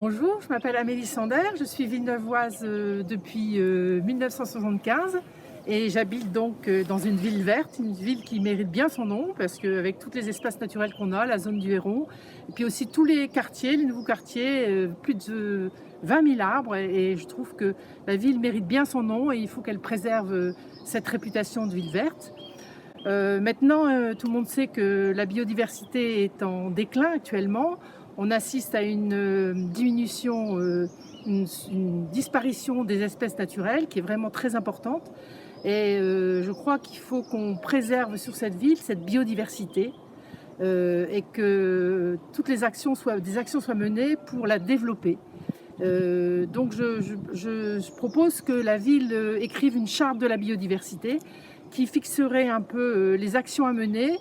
Bonjour, je m'appelle Amélie Sander, je suis villeneuvoise depuis 1975 et j'habite donc dans une ville verte, une ville qui mérite bien son nom parce qu'avec tous les espaces naturels qu'on a, la zone du Héron, et puis aussi tous les quartiers, les nouveaux quartiers, plus de 20 000 arbres et je trouve que la ville mérite bien son nom et il faut qu'elle préserve cette réputation de ville verte. Maintenant, tout le monde sait que la biodiversité est en déclin actuellement. On assiste à une diminution, une disparition des espèces naturelles qui est vraiment très importante. Et je crois qu'il faut qu'on préserve sur cette ville cette biodiversité et que toutes les actions soient menées pour la développer. Donc je propose que la ville écrive une charte de la biodiversité qui fixerait un peu les actions à mener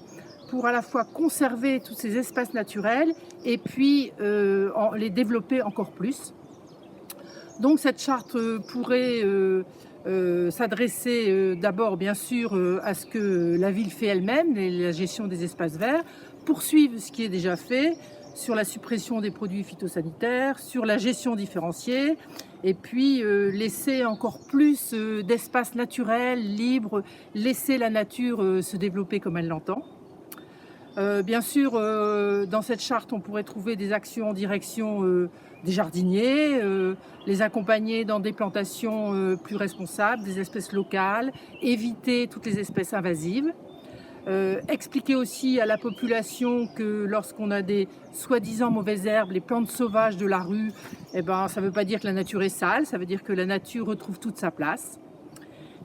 pour à la fois conserver tous ces espaces naturels et puis les développer encore plus. Donc cette charte pourrait s'adresser d'abord bien sûr à ce que la ville fait elle-même, la gestion des espaces verts, poursuivre ce qui est déjà fait sur la suppression des produits phytosanitaires, sur la gestion différenciée, et puis laisser encore plus d'espaces naturels, libres, laisser la nature se développer comme elle l'entend. Bien sûr, dans cette charte, on pourrait trouver des actions en direction des jardiniers, les accompagner dans des plantations plus responsables, des espèces locales, éviter toutes les espèces invasives. Expliquer aussi à la population que lorsqu'on a des soi-disant mauvaises herbes, les plantes sauvages de la rue, eh ben, ça ne veut pas dire que la nature est sale, ça veut dire que la nature retrouve toute sa place.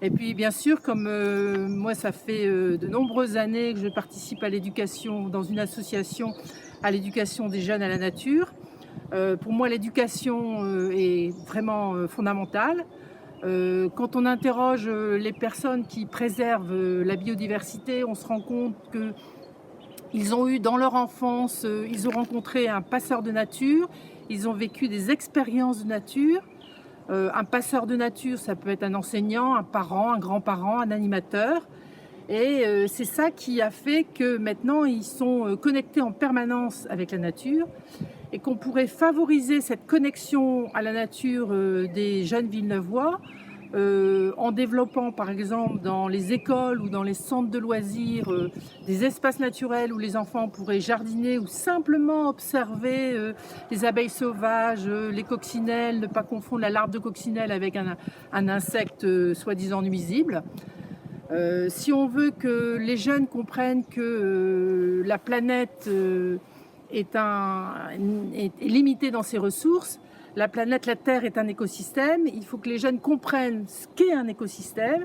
Et puis bien sûr, comme moi ça fait de nombreuses années que je participe à l'éducation, dans une association à l'éducation des jeunes à la nature, pour moi l'éducation est vraiment fondamentale. Quand on interroge les personnes qui préservent la biodiversité, on se rend compte qu'ils ont eu dans leur enfance, ils ont rencontré un passeur de nature, ils ont vécu des expériences de nature. Un passeur de nature, ça peut être un enseignant, un parent, un grand-parent, un animateur. Et c'est ça qui a fait que maintenant, ils sont connectés en permanence avec la nature et qu'on pourrait favoriser cette connexion à la nature des jeunes Villeneuvois en développant par exemple dans les écoles ou dans les centres de loisirs des espaces naturels où les enfants pourraient jardiner ou simplement observer les abeilles sauvages, les coccinelles, ne pas confondre la larve de coccinelle avec un insecte soi-disant nuisible. Si on veut que les jeunes comprennent que la planète est limitée dans ses ressources, la planète, la Terre est un écosystème, il faut que les jeunes comprennent ce qu'est un écosystème,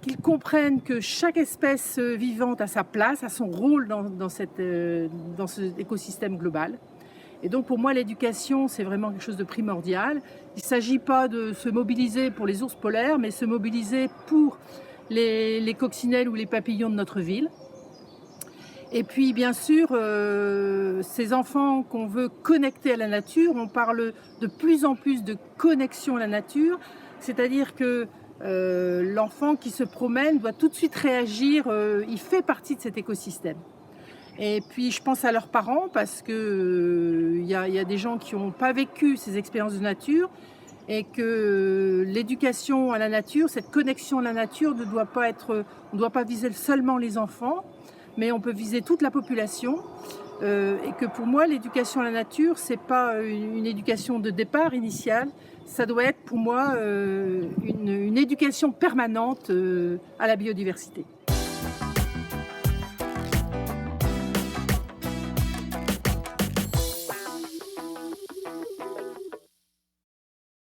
qu'ils comprennent que chaque espèce vivante a sa place, a son rôle dans cet écosystème global. Et donc pour moi l'éducation c'est vraiment quelque chose de primordial. Il ne s'agit pas de se mobiliser pour les ours polaires, mais se mobiliser pour les coccinelles ou les papillons de notre ville. Et puis bien sûr, ces enfants qu'on veut connecter à la nature, on parle de plus en plus de connexion à la nature, c'est-à-dire que l'enfant qui se promène doit tout de suite réagir, il fait partie de cet écosystème. Et puis je pense à leurs parents parce que y a des gens qui n'ont pas vécu ces expériences de nature et que l'éducation à la nature, cette connexion à la nature ne doit pas être, on ne doit pas viser seulement les enfants, mais on peut viser toute la population et que pour moi l'éducation à la nature c'est pas une éducation de départ initiale, ça doit être pour moi une éducation permanente à la biodiversité.